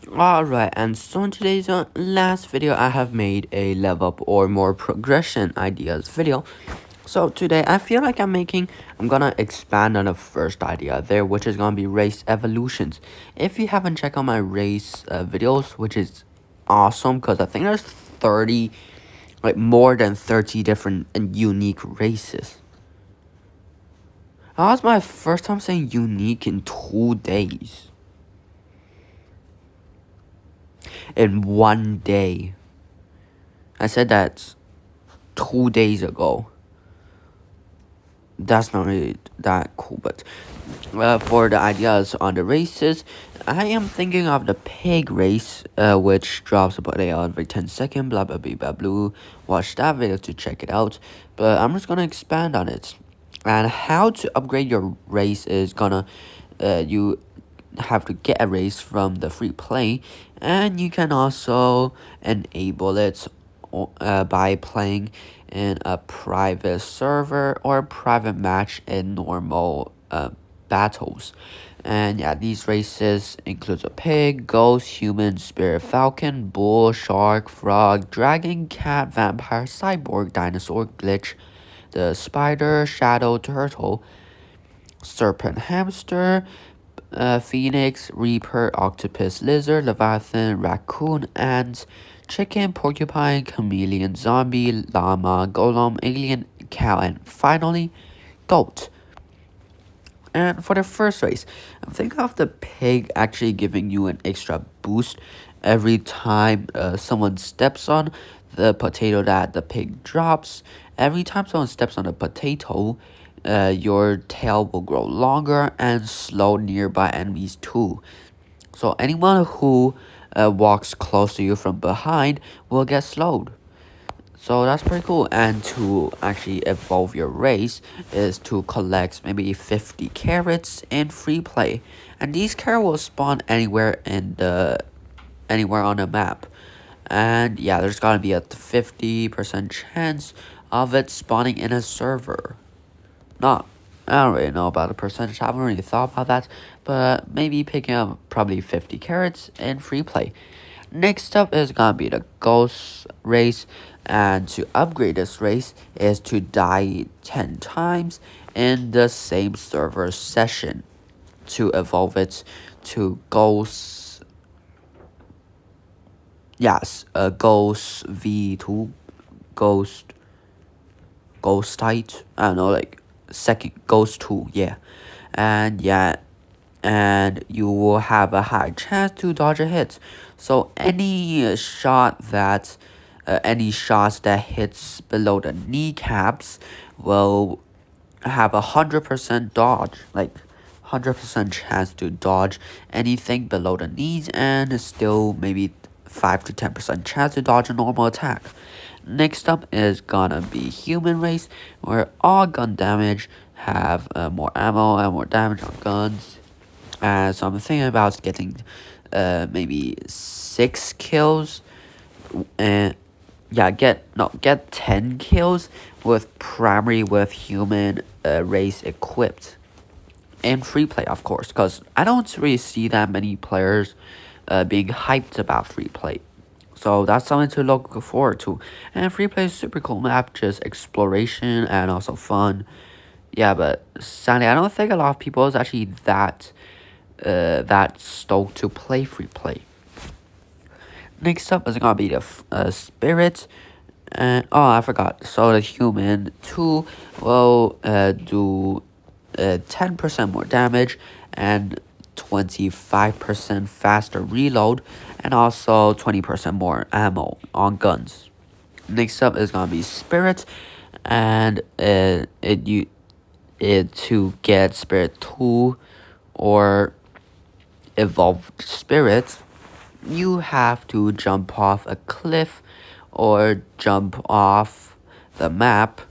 Alright, and so in today's last video, I have made a level up or more progression ideas video. So today, I feel like I'm gonna expand on the first idea there, which is gonna be race evolutions. If you haven't checked out my race videos, which is awesome, because I think there's 30, like more than 30 different and unique races. That was my first time saying unique in 2 days. In 1 day. I said that 2 days ago. That's not really that cool, but for the ideas on the races, I am thinking of the pig race, which drops a potato every 10 seconds, blah blah blah blah blue. Watch that video to check it out, but I'm just gonna expand on it. And how to upgrade your race is gonna, you have to get a race from the free play, and you can also enable it by playing in a private server or private match in normal battles. And yeah, these races includes a pig, ghost, human, spirit, falcon, bull, shark, frog, dragon, cat, vampire, cyborg, dinosaur, glitch, the spider, shadow, turtle, serpent, hamster, phoenix, reaper, octopus, lizard, leviathan, raccoon, ant, chicken, porcupine, chameleon, zombie, llama, golem, alien, cow, and finally, goat. And for the first race, I'm thinking of the pig actually giving you an extra boost every time someone steps on the potato that the pig drops. Every time someone steps on the potato, your tail will grow longer and slow nearby enemies too. So anyone who walks close to you from behind will get slowed. So that's pretty cool. And to actually evolve your race is to collect maybe 50 carrots in free play. And these carrots will spawn anywhere on the map. And yeah, there's gotta be a 50% chance of it spawning in a server. Not I don't really know about the percentage. I haven't really thought about that, but maybe picking up probably 50 carrots in free play. Next up is gonna be the ghost race, and to upgrade this race is to die 10 times in the same server session to evolve it to ghost. Yes, ghost V2, ghost type. I don't know, like second ghost 2, yeah. And yeah, and you will have a high chance to dodge a hit. So any shots that hits below the kneecaps will have 100% dodge, like 100% chance to dodge anything below the knees, and still maybe 5 to 10% chance to dodge a normal attack. Next up is gonna be human race, where all gun damage have more ammo and more damage on guns. So I'm thinking about getting maybe 6 kills, and yeah, get 10 kills with primary with human race equipped. And free play, of course, because I don't really see that many players being hyped about free play. So that's something to look forward to. And free play is super cool map, just exploration and also fun. Yeah, but sadly, I don't think a lot of people is actually that stoked to play free play. Next up is gonna be the spirit. And oh, I forgot. So the human 2 will do 10% more damage and 25% faster reload, and also 20% more ammo on guns. Next up is gonna be spirit, and it to get spirit 2 or evolved spirit, you have to jump off a cliff or jump off the map.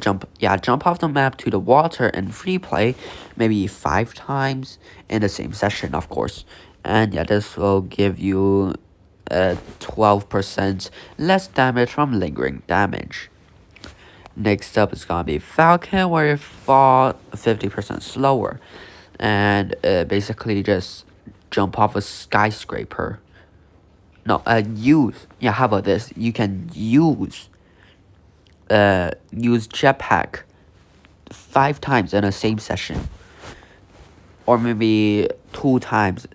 Jump off the map to the water in free play, maybe 5 times in the same session, of course. And yeah, this will give you 12% less damage from lingering damage. Next up is gonna be falcon, where you fall 50% slower, and basically just jump off a skyscraper. No, use. Yeah, how about this? You can use jetpack 5 times in the same session, or maybe 2 times,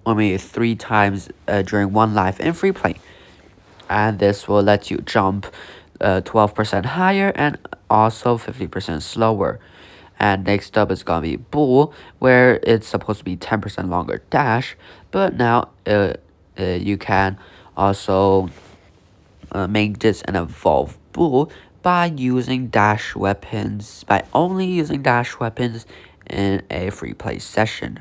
or maybe 3 times during one life in free play. And this will let you jump 12% higher and also 50% slower. And next up is gonna be Bull, where it's supposed to be 10% longer dash, but now you can also make this an evolved Bull by using dash weapons, by only using dash weapons in a free play session.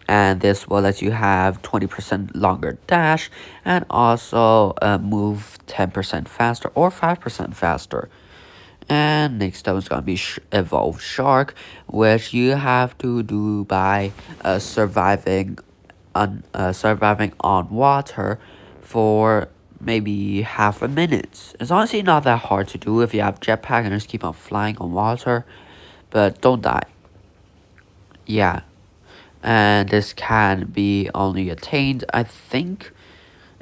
And this will let you have 20% longer dash and also move 10% faster or 5% faster. And next up is gonna be evolved shark, which you have to do by surviving on water for maybe half a minute. It's honestly not that hard to do if you have jetpack and just keep on flying on water, but don't die. Yeah, and this can be only attained, I think,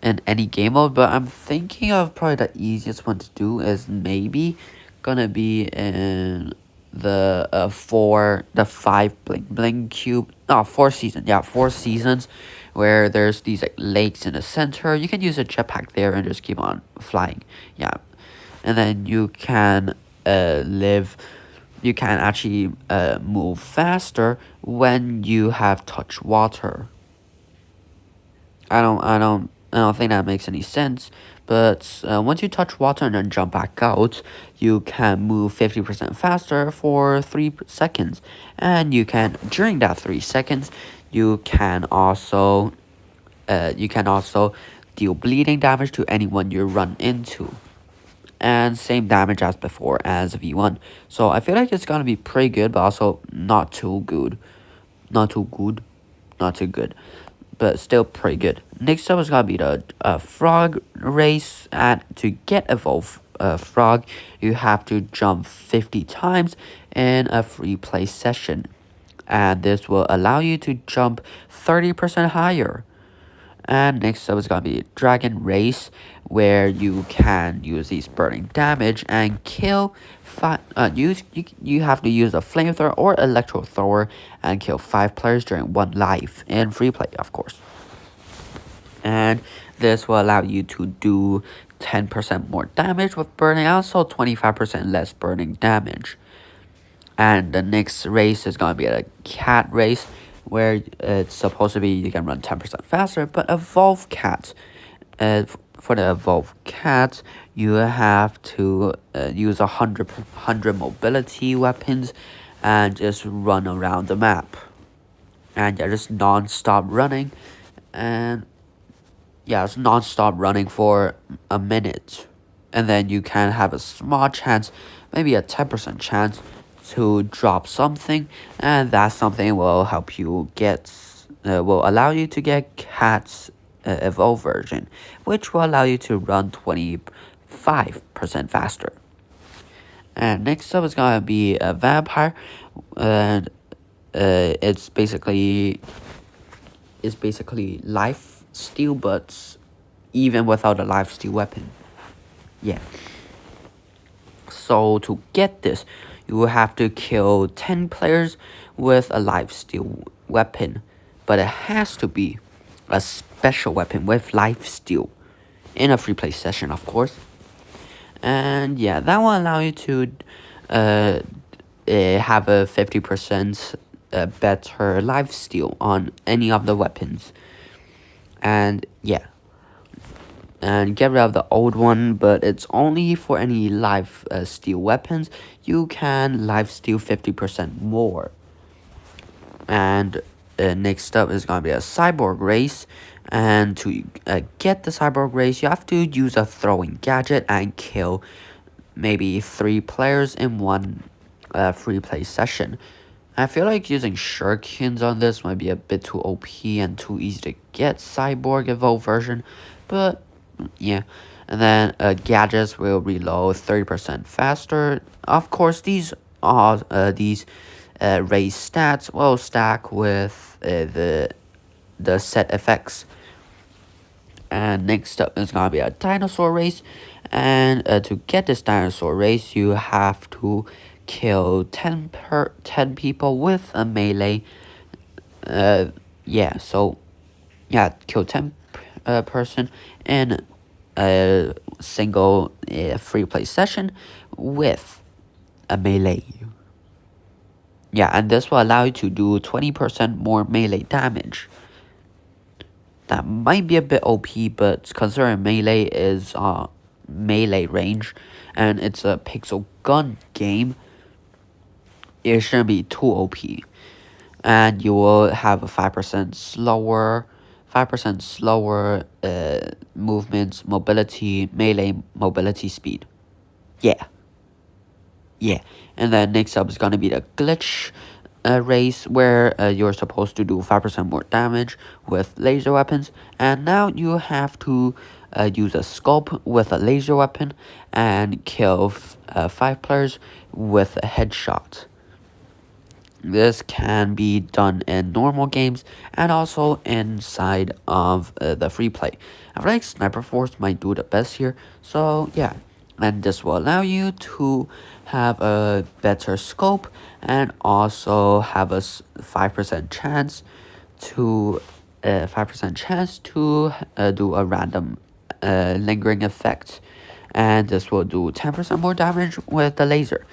in any game mode, but I'm thinking of probably the easiest one to do is maybe gonna be in the 5 bling cube, no, 4 seasons, yeah, 4 seasons, where there's these like lakes in the center. You can use a jetpack there and just keep on flying, yeah, and then you can you can actually move faster when you have touched water. I don't think that makes any sense. But once you touch water and then jump back out, you can move 50% faster for 3 seconds, and you can during that 3 seconds, you can also deal bleeding damage to anyone you run into, and same damage as before as V1. So I feel like it's gonna be pretty good, but also not too good, not too good, not too good, but still pretty good. Next up is gonna be the frog race, and to get evolved frog, you have to jump 50 times in a free play session, and this will allow you to jump 30% higher. And next up is gonna be Dragon Race, where you can use these burning damage and kill you have to use a flamethrower or electro thrower and kill 5 players during one life in free play, of course. And this will allow you to do 10% more damage with burning, also 25% less burning damage. And the next race is gonna be a cat race, where it's supposed to be you can run 10% faster, but evolve cat. For the evolved cat, you have to use 100 mobility weapons and just run around the map. And yeah, just non-stop running, and yeah, it's non-stop running for a minute. And then you can have a small chance, maybe a 10% chance to drop something, and that something will help you will allow you to get cat's evolved version, which will allow you to run 25% faster. And next up is gonna be a vampire, and it's basically life steal, but even without a life steal weapon. Yeah. So to get this, you will have to kill 10 players with a life steal weapon, but it has to be a special weapon with life steal in a free play session, of course. And yeah, that will allow you to have a 50% better life steal on any of the weapons. And yeah, and get rid of the old one, but it's only for any life steal weapons. You can life steal 50% more. And next up is gonna be a cyborg race, and to get the cyborg race, you have to use a throwing gadget and kill maybe 3 players in one free play session. I feel like using shurikens on this might be a bit too OP and too easy to get cyborg evolved version, but yeah. And then gadgets will reload 30% faster. Of course, these race stats will stack with the set effects. And next up is gonna be a dinosaur race, and to get this dinosaur race, you have to kill 10 people with a melee. Yeah, so yeah, kill 10 person in a single free play session with a melee. Yeah, and this will allow you to do 20% more melee damage. That might be a bit OP, but considering melee is melee range and it's a pixel gun game, it shouldn't be too OP. And you will have a 5% slower movement, mobility, melee mobility speed. Yeah. And then next up is gonna be the glitch race, where you're supposed to do 5% more damage with laser weapons, and now you have to use a scope with a laser weapon and kill 5 players with a headshot. This can be done in normal games and also inside of the free play. I feel like Sniper Force might do the best here, so yeah. And this will allow you to have a better scope and also have a 5% chance to do a random lingering effect, and this will do 10% more damage with the laser.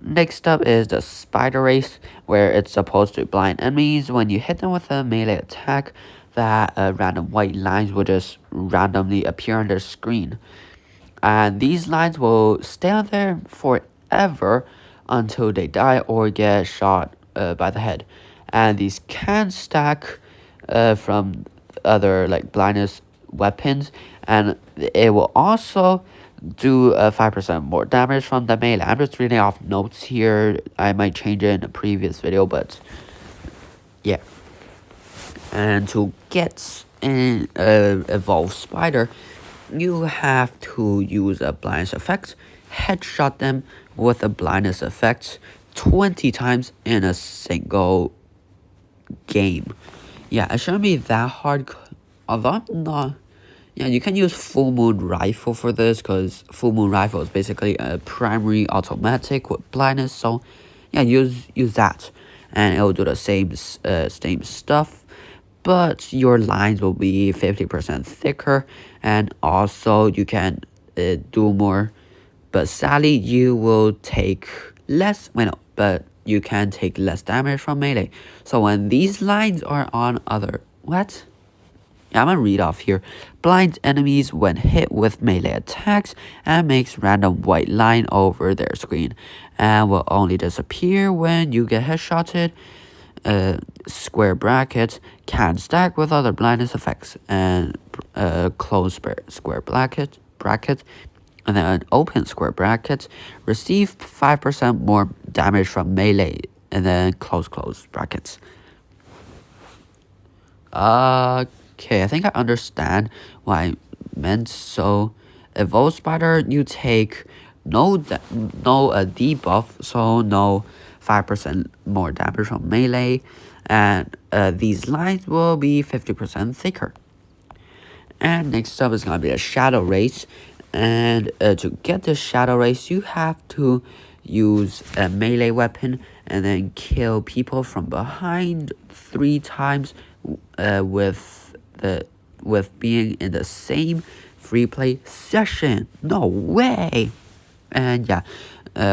Next up is the spider race, where it's supposed to blind enemies when you hit them with a melee attack. That random white lines will just randomly appear on their screen, and these lines will stay on there forever until they die or get shot by the head. And these can stack from other like blindness weapons, and it will also do 5% more damage from the melee. I'm just reading off notes here. I might change it in a previous video, but yeah. And to get an evolved spider, you have to use a blindness effect, headshot them with a blindness effect 20 times in a single game. Yeah, it shouldn't be that hard, although I'm not. Yeah, you can use Full Moon Rifle for this, because Full Moon Rifle is basically a primary automatic with blindness. So yeah, use that, and it will do the same stuff, but your lines will be 50% thicker, and also you can do more. But sadly, you will take less. Well, no, but you can take less damage from melee. So when these lines are on other what? Yeah, I'm gonna read off here. Blinds enemies when hit with melee attacks and makes random white line over their screen, and will only disappear when you get headshotted. Square bracket can stack with other blindness effects, and close square bracket, and then an open square bracket receive 5% more damage from melee, and then close brackets. Okay, I think I understand why I meant. So, Evolved Spider, you take no debuff, so no 5% more damage from melee, and these lines will be 50% thicker. And next up is gonna be a shadow race, and to get the shadow race, you have to use a melee weapon and then kill people from behind 3 times with being in the same free play session. No way! And yeah,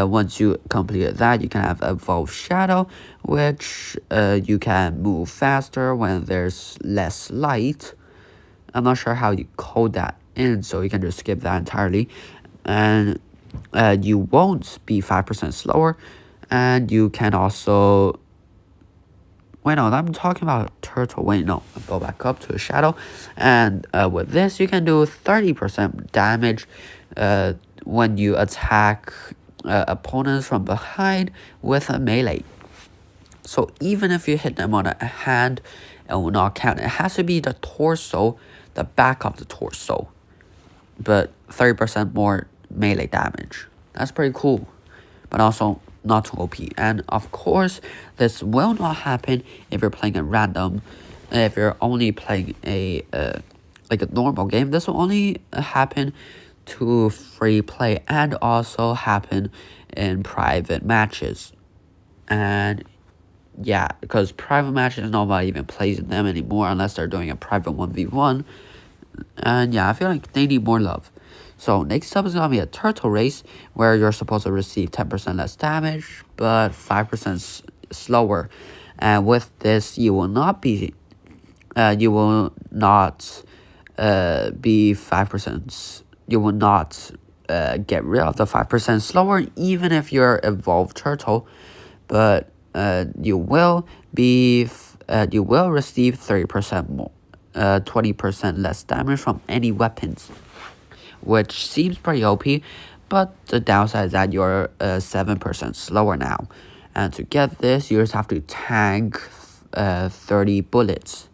once you complete that, you can have Evolved Shadow, which you can move faster when there's less light. I'm not sure how you code that in, so you can just skip that entirely. And you won't be 5% slower, and you can also. Wait, no, I'm talking about turtle. Wait, no, I'll go back up to a shadow, and with this, you can do 30% damage when you attack opponents from behind with a melee. So even if you hit them on a hand, it will not count. It has to be the torso, the back of the torso, but 30% more melee damage. That's pretty cool, but also not too OP. And of course, this will not happen if you're playing a random if you're only playing a like a normal game, this will only happen to free play and also happen in private matches. And yeah, because private matches nobody even plays in them anymore unless they're doing a private 1v1. And yeah, I feel like they need more love. So next up is gonna be a turtle race where you're supposed to receive 10% less damage, but 5% slower. And with this, you will not be you will not be 5%. You will not get rid of the 5% slower, even if you're evolved turtle, but you will you will receive 30% more, 20% less damage from any weapons, which seems pretty OP. But the downside is that you're 7% slower now, and to get this, you just have to tank 30 bullets.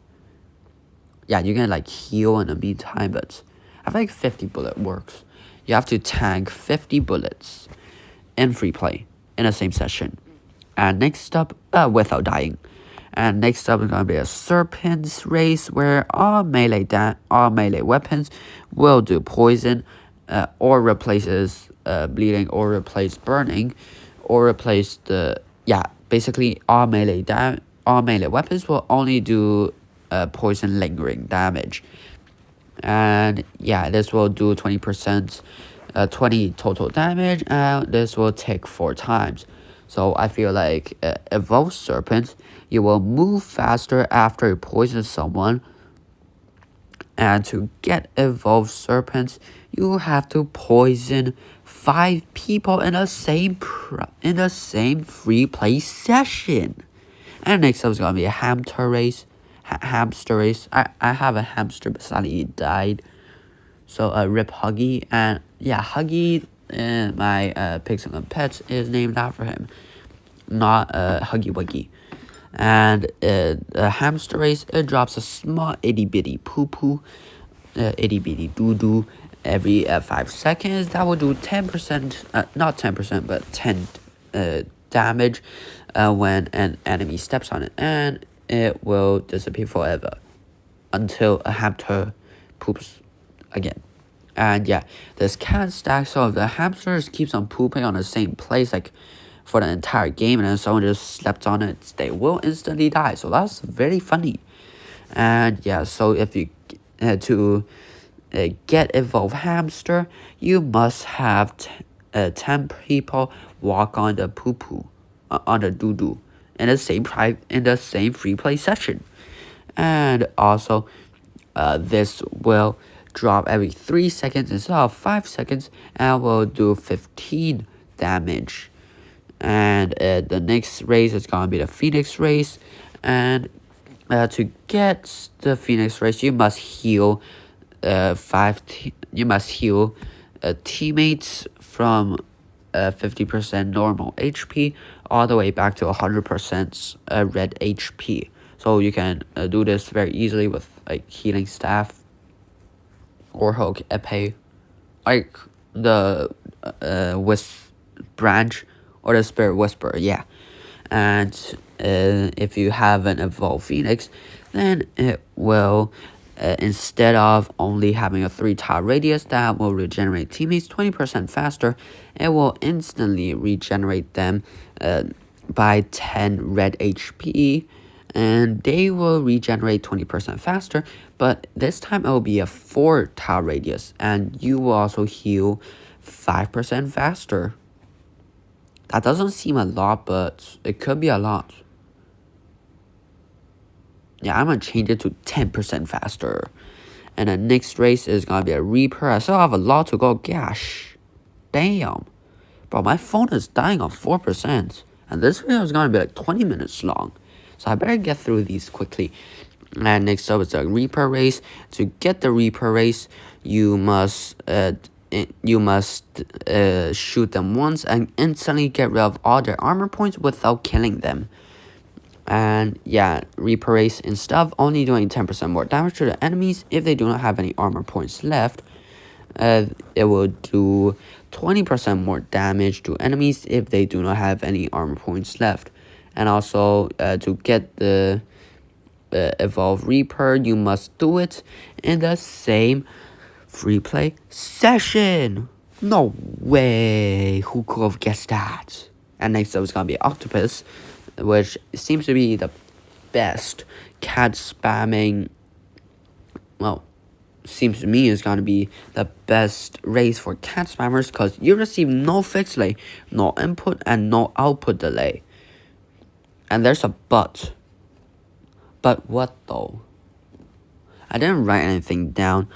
Yeah, you can like heal in the meantime, but I think 50 bullet works. You have to tank 50 bullets in free play in the same session. And next up, without dying. And next up is gonna be a serpent's race where all melee weapons will do poison, or replaces bleeding, or replace burning, or replace the basically all melee weapons will only do poison lingering damage. And yeah, this will do 20%, 20 total damage, and this will take 4 times. So I feel like evolved serpent, you will move faster after you poison someone. And to get evolved serpents, you have to poison 5 people in the same free play session. And next up is gonna be a hamster race. Hamster race. I have a hamster, but sadly it died. So rip Huggy. And yeah, Huggy, my Pixel and Pets is named after him, not Huggy Wuggy. And a hamster race, it drops a small itty bitty poo poo, itty bitty doo doo every 5 seconds. That will do 10%, not 10%, but 10 damage when an enemy steps on it, and it will disappear forever until a hamster poops again. And yeah, this cat stack, so if the hamsters keeps on pooping on the same place like for the entire game, and then someone just slept on it, they will instantly die. So that's very funny. And yeah, so if you to get evolved hamster, you must have 10 people walk on the poo poo, on the doo doo, in the same free play session. And also, this will drop every 3 seconds instead of 5 seconds, and will do 15 damage. And the next race is gonna be the Phoenix race, and to get the Phoenix race, you must heal teammates from 50% normal HP all the way back to 100% red HP. So you can do this very easily with like healing staff or Hulk Epee, like the Wisp branch or the Spirit Whisperer, yeah. And if you have an evolved Phoenix, then it will, instead of only having a 3-tile radius that will regenerate teammates 20% faster, it will instantly regenerate them by 10 red HP, and they will regenerate 20% faster, but this time it will be a 4-tile radius, and you will also heal 5% faster. That doesn't seem a lot, but it could be a lot. Yeah, I'm gonna change it to 10% faster. And the next race is gonna be a Reaper. I still have a lot to go. Gosh, damn. Bro, my phone is dying on 4%. And this video is gonna be like 20 minutes long. So I better get through these quickly. And next up is the Reaper race. To get the Reaper race, you must shoot them once and instantly get rid of all their armor points without killing them. And yeah, Reaper race, instead of only doing 10% more damage to the enemies if they do not have any armor points left, it will do 20% more damage to enemies if they do not have any armor points left. And also to get the evolve Reaper, you must do it in the same free play session. No way! Who could have guessed that? And next up is gonna be Octopus, which seems to be the best cat spamming. Well, seems to me is gonna be the best race for cat spammers because you receive no fixed delay, no input, and no output delay. And there's a but. But what though? I didn't write anything down.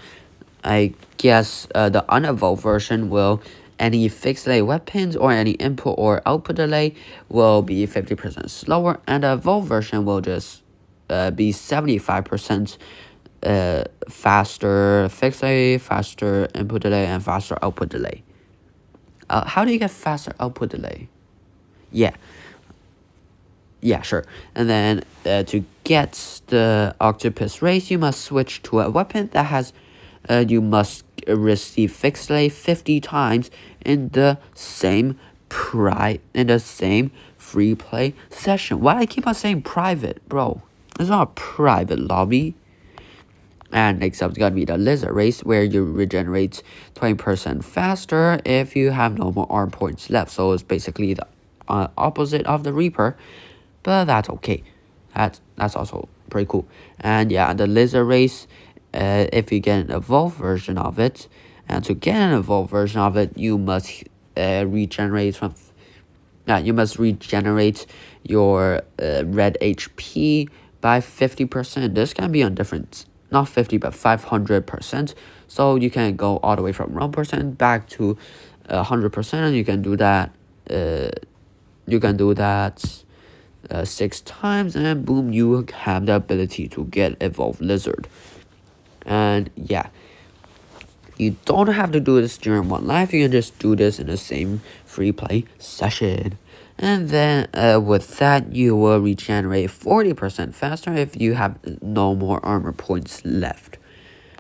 I guess the unevolved version will any fixed delay weapons or any input or output delay will be 50% slower, and the evolved version will just be 75% faster fixed delay, faster input delay, and faster output delay. How do you get faster output delay? Yeah, sure. And then to get the Octopus race, you must switch to a weapon that has you must receive fixed delay 50 times in the same free play session. Why do I keep on saying private, bro? It's not a private lobby. And next up is gonna be the Lizard race, where you regenerate 20% faster if you have no more arm points left. So it's basically the opposite of the Reaper, but that's okay. That's also pretty cool. And yeah, the Lizard race, if you get an evolved version of it, and to get an evolved version of it, you must regenerate your red HP by 50%. This can be on different, not 50 but 500%. So you can go all the way from 1% back to 100%, and you can do that. You can do that 6 times, and boom, you have the ability to get evolved Lizard. And yeah, you don't have to do this during one life. You can just do this in the same free play session. And then with that, you will regenerate 40% faster if you have no more armor points left.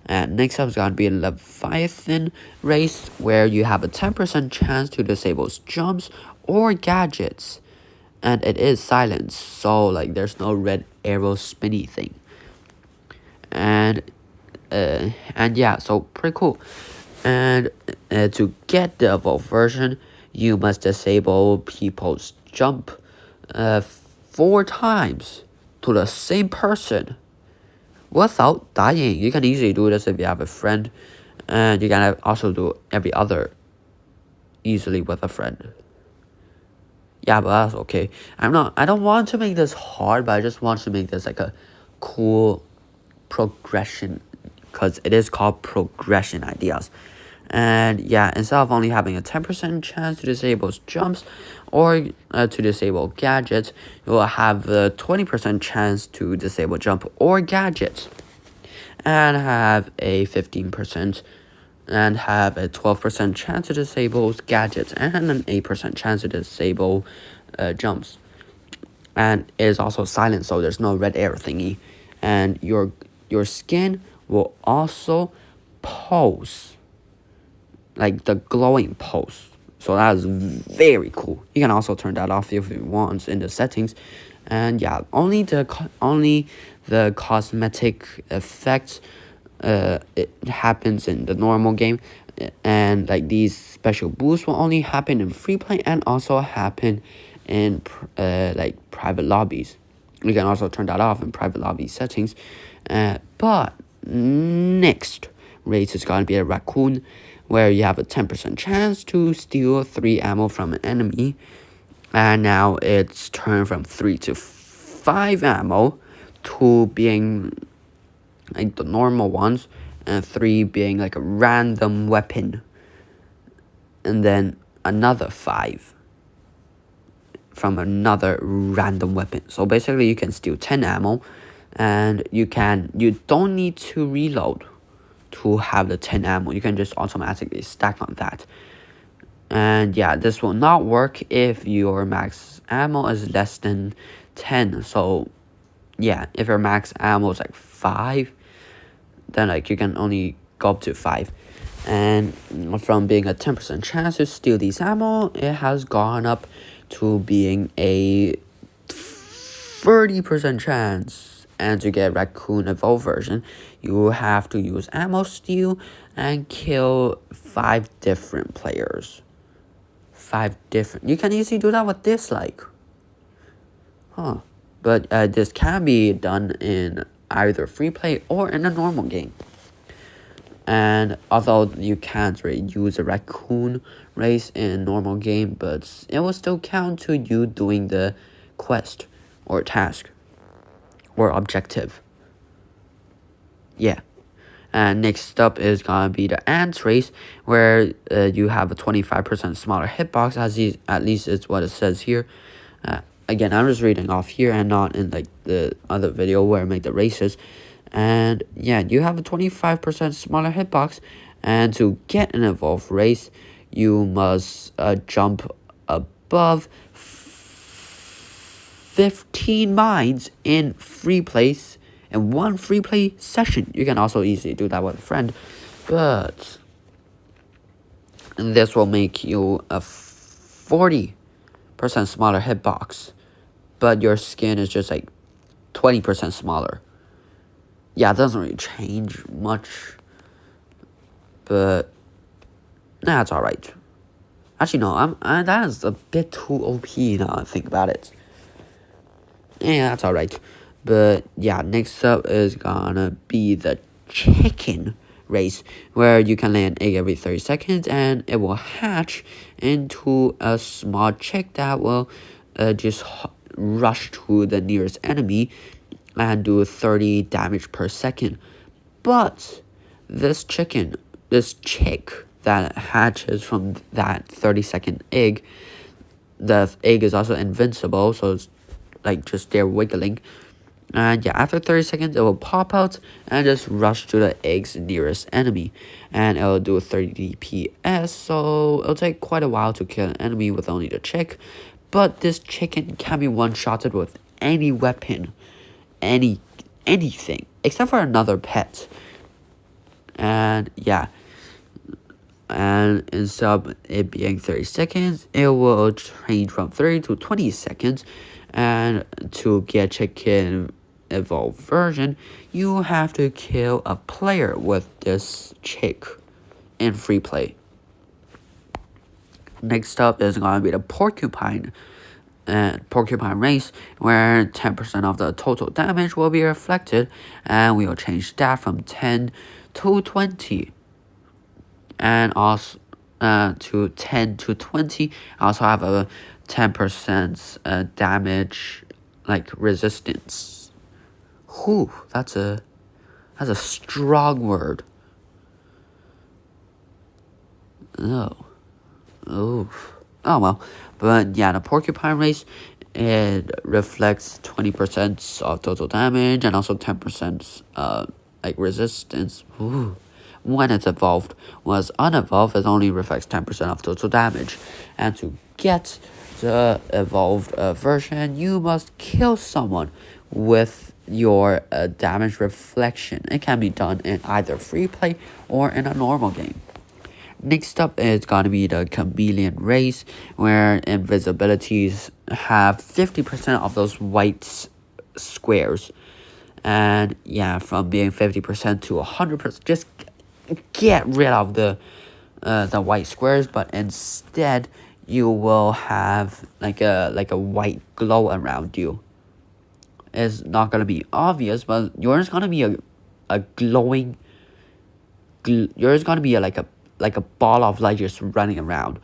And next up is going to be a Leviathan race, where you have a 10% chance to disable jumps or gadgets. And it is silenced, so like there's no red arrow spinny thing. And yeah, so pretty cool. And to get the evolved version, you must disable people's jump 4 times to the same person without dying. You can easily do this if you have a friend, and you can also do every other easily with a friend. Yeah, but that's okay. I don't want to make this hard, but I just want to make this like a cool progression, because it is called progression ideas. And yeah, instead of only having a 10% chance to disable jumps or to disable gadgets, you will have a 20% chance to disable jump or gadgets, and have a 15% and have a 12% chance to disable gadgets, and an 8% chance to disable jumps. And it is also silent, so there's no red arrow thingy. And your skin will also pulse, like the glowing pulse. So that is very cool. You can also turn that off if you want in the settings. And yeah, only the cosmetic effects it happens in the normal game, and like these special boosts will only happen in free play and also happen in like private lobbies. You can also turn that off in private lobby settings. But next race is going to be a raccoon, where you have a 10% chance to steal 3 ammo from an enemy, and now it's turned from 3 to 5 ammo to being like the normal ones, and 3 being like a random weapon, and then another 5 from another random weapon. So basically you can steal 10 ammo, and you don't need to reload to have the 10 ammo. You can just automatically stack on that. And yeah, this will not work if your max ammo is less than 10. So yeah, if your max ammo is like 5, then like you can only go up to 5. And from being a 10% chance to steal these ammo, it has gone up to being a 30% chance And to get Raccoon Evolved version, you have to use Ammo Steal and kill 5 different players. 5 different. You can easily do that with Dislike. Huh. But this can be done in either free play or in a normal game. And although you can't really use a raccoon race in a normal game, but it will still count to you doing the quest or task or objective. Yeah. And next up is gonna be the ant race, where you have a 25% smaller hitbox, at least it's what it says here. Again, I'm just reading off here and not in like the other video where I make the races. And yeah, you have a 25% smaller hitbox, and to get an evolved race, you must jump above 15 mines in free place in one free play session. You can also easily do that with a friend, but this will make you a 40% smaller hitbox, but your skin is just like 20% smaller. Yeah, it doesn't really change much, but that's alright. Actually, no, that is a bit too OP now I think about it. Yeah, that's alright. But yeah, next up is gonna be the chicken race, where you can lay an egg every 30 seconds and it will hatch into a small chick that will just rush to the nearest enemy and do 30 damage per second. But this chick that hatches from that 30-second egg, the egg is also invincible, so it's like just there wiggling. And yeah, after 30 seconds, it will pop out and just rush to the egg's nearest enemy. And it will do 30 DPS, so it'll take quite a while to kill an enemy with only the chick. But this chicken can be one-shotted with any weapon, anything, except for another pet. And yeah, and instead of it being 30 seconds, it will change from 30 to 20 seconds. And to get chicken evolved version, you have to kill a player with this chick in free play. Next up is gonna be the porcupine race, where 10% of the total damage will be reflected, and we will change that from 10 to 20. And also to 10 to 20, I also have a 10% damage like resistance. Whew, that's a strong word. Oh well. But yeah, the porcupine race, it reflects 20% of total damage and also 10% like resistance. Ooh. When it's evolved. When it's unevolved, it only reflects 10% of total damage. And to get the evolved version, you must kill someone with your damage reflection. It can be done in either free play or in a normal game. Next up is gonna be the chameleon race, where invisibilities have 50% of those white squares. And yeah, from being 50% to 100%, just get rid of the white squares, but instead you will have like a white glow around you. It's not gonna be obvious, but yours gonna be a glowing. Yours gonna be like a ball of light just running around,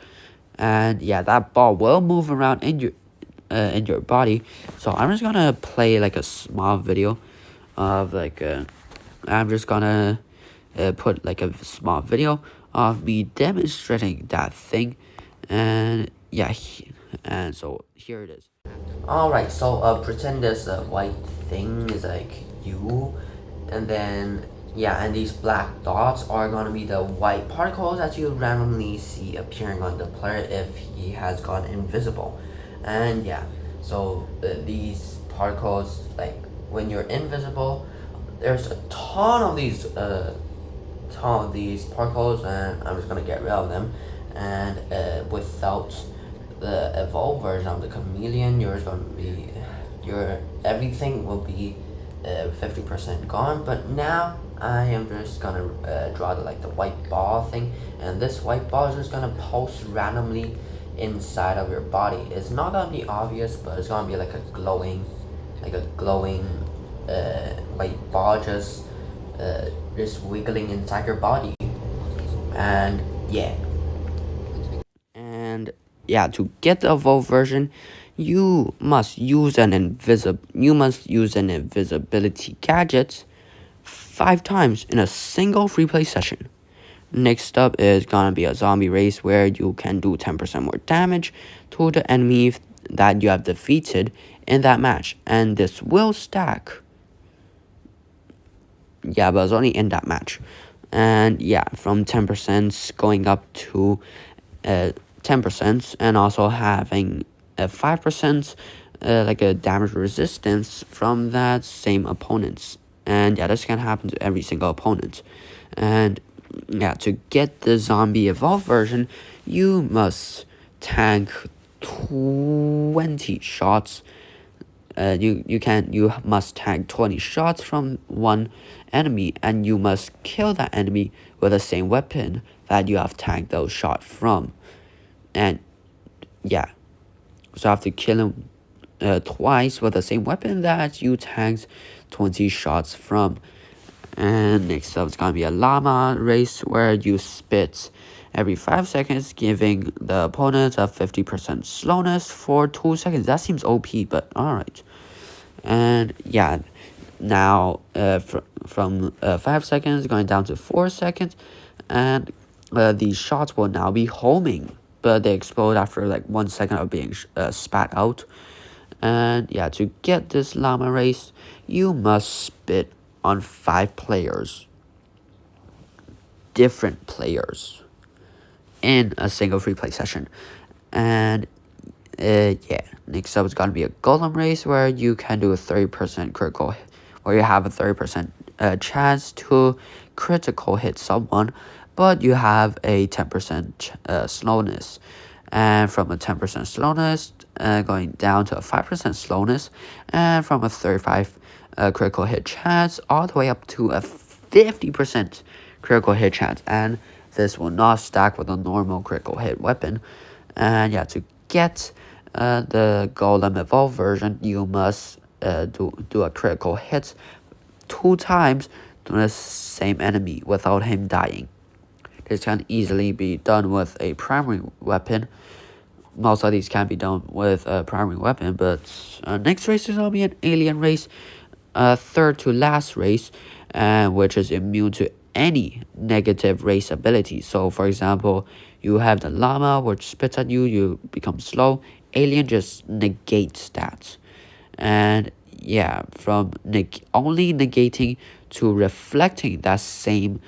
and yeah, that ball will move around in your body. So I'm just gonna play like a small video of I'm just gonna put like a small video of me demonstrating that thing, and yeah, and so here it is. Alright, so pretend this white thing is like you, and then yeah, and these black dots are gonna be the white particles that you randomly see appearing on the player if he has gone invisible. And yeah, so these particles, like when you're invisible, there's a ton of these particles, and I'm just gonna get rid of them. And without the evolved version of the chameleon, everything will be 50% gone. But now I am just gonna draw the white ball thing, and this white ball is just gonna pulse randomly inside of your body. It's not gonna be obvious, but it's gonna be like a glowing white ball just wiggling inside your body. And yeah. And yeah, to get the evolved version, you must use an invisibility gadget 5 times in a single free play session. Next up is gonna be a zombie race where you can do 10% more damage to the enemy that you have defeated in that match, and this will stack. Yeah, but it's only in that match. And yeah, from 10% going up to 10%, and also having a 5% like a damage resistance from that same opponents. And yeah, this can happen to every single opponent. And yeah, to get the zombie evolved version, you must tank 20 shots. You must tank 20 shots from one enemy, and you must kill that enemy with the same weapon that you have tanked those shots from. And yeah, so I have to kill him twice with the same weapon that you tanked 20 shots from. And next up, it's gonna be a llama race where you spit every 5 seconds, giving the opponent a 50% slowness for 2 seconds. That seems OP, but alright. And yeah, now from 5 seconds going down to 4 seconds, and these shots will now be homing, but they explode after like 1 second of being spat out. And yeah, to get this llama race, you must spit on 5 players, different players, in a single free play session. And yeah, next up is gonna be a golem race where you can do a 30% critical, where you have a 30% chance to critical hit someone, but you have a 10% slowness. And from a 10% slowness, going down to a 5% slowness, and from a 35 critical hit chance all the way up to a 50% critical hit chance. And this will not stack with a normal critical hit weapon. And yeah, to get the golem evolved version, you must do a critical hit 2 times to the same enemy without him dying. This can easily be done with a primary weapon. Most of these can be done with a primary weapon, but next race is gonna be an alien race, third to last race, which is immune to any negative race ability. So for example, you have the llama which spits at you, you become slow. Alien just negates that. And yeah, from only negating to reflecting that same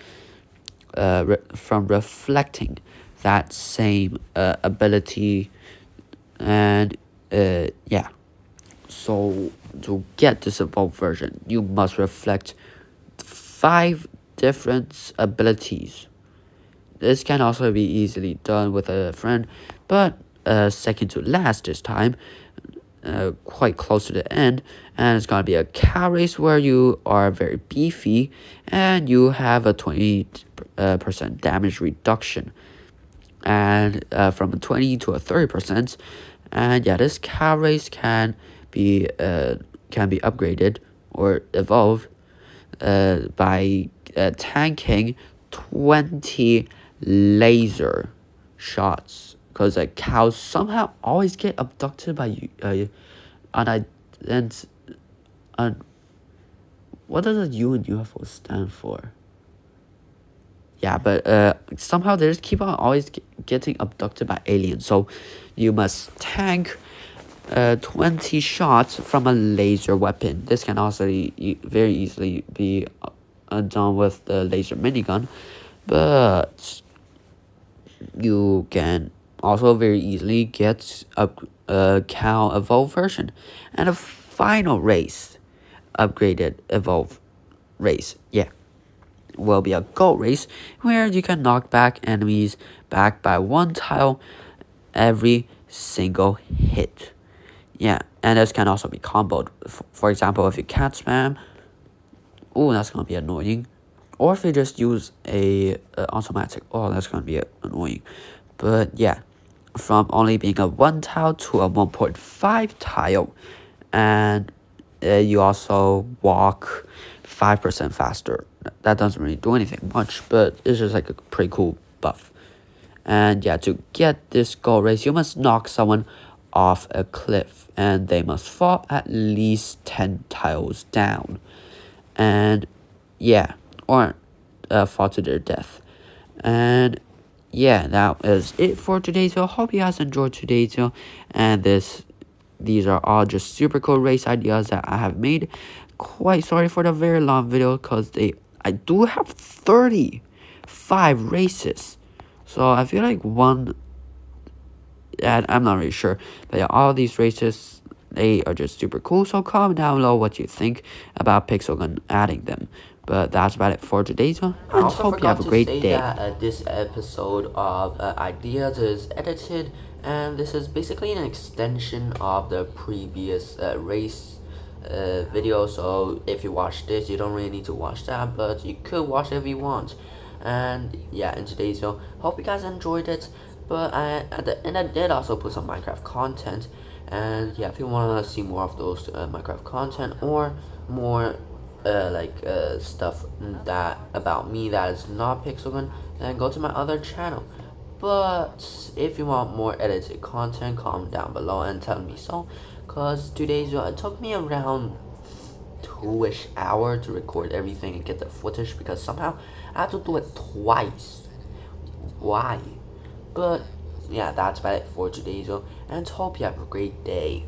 ability. And yeah, so to get this evolved version, you must reflect 5 different abilities. This can also be easily done with a friend, but second to last this time, quite close to the end. And it's gonna be a cow race where you are very beefy and you have a 20% damage reduction, and from a 20 to a 30%. And yeah, this cow race can be upgraded or evolved by tanking 20 laser shots, because cows somehow always get abducted by what does a U in UFO stand for? Yeah, but somehow they just keep on always getting abducted by aliens. So you must tank 20 shots from a laser weapon. This can also very easily be done with the laser minigun, but you can also very easily get a cow evolved version. And a final race, upgraded evolved race, yeah, will be a goat race where you can knock back enemies back by 1 tile every single hit. Yeah, and this can also be comboed. For example, if you can't spam oh, that's gonna be annoying. Or if you just use a automatic, oh, that's gonna be annoying. But yeah, from only being a 1 tile to a 1.5 tile, and you also walk 5% faster. That doesn't really do anything much, but it's just like a pretty cool buff. And yeah, to get this gold race, you must knock someone off a cliff, and they must fall at least 10 tiles down. And yeah, or fall to their death. And yeah, that is it for today's video. Hope you guys enjoyed today's video, and these are all just super cool race ideas that I have made. Quite sorry for the very long video, because I do have 35 races, so I feel like and I'm not really sure, but yeah, all these races, they are just super cool. So comment down below what you think about Pixelgun adding them. But that's about it for today's one. I also hope you have a great day. That this episode of Ideas is edited, and this is basically an extension of the previous race video. So if you watch this, you don't really need to watch that, but you could watch it if you want. And yeah, in today's video, hope you guys enjoyed it. But at the end, I did also put some Minecraft content. And yeah, if you want to see more of those Minecraft content, or more stuff that about me that is not Pixelgun, then go to my other channel. But if you want more edited content, comment down below and tell me so, because today's video, it took me around 2-ish hour to record everything and get the footage, because somehow I had to do it twice. Why? But yeah, that's about it for today's video, and hope you have a great day.